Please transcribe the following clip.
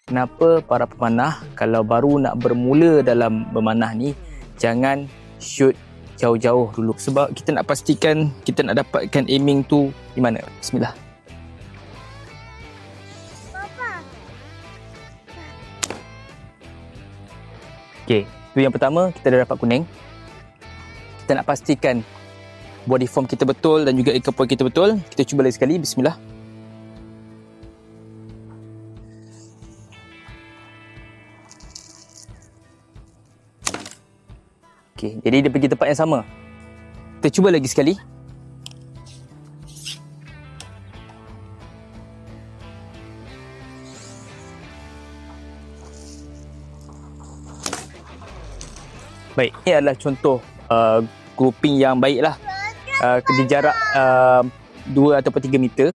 Kenapa para pemanah kalau baru nak bermula dalam bermanah ni, jangan shoot jauh-jauh dulu. Sebab kita nak pastikan kita nak dapatkan aiming tu di mana. Bismillah. Okey, tu yang pertama, kita dah dapat kuning. Kita nak pastikan body form kita betul dan juga anchor point kita betul. Kita cuba lagi sekali. Bismillah. Okey, jadi dia pergi tempat yang sama. Kita cuba lagi sekali. Baik, ini adalah contoh grouping yang baik lah. Di jarak 2 ataupun 3 meter.